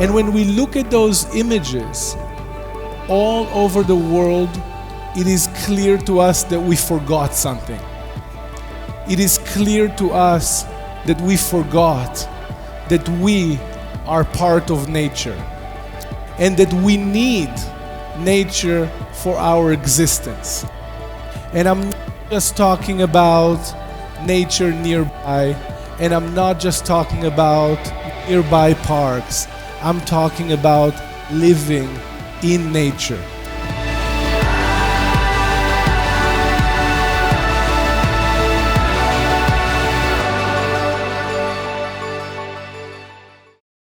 And when we look at those images all over the world, it is clear to us that we forgot something. It is clear to us that we forgot that we are part of nature and that we need nature for our existence. And I'm not just talking about nature nearby, and I'm not just talking about nearby parks. I'm talking about living in nature.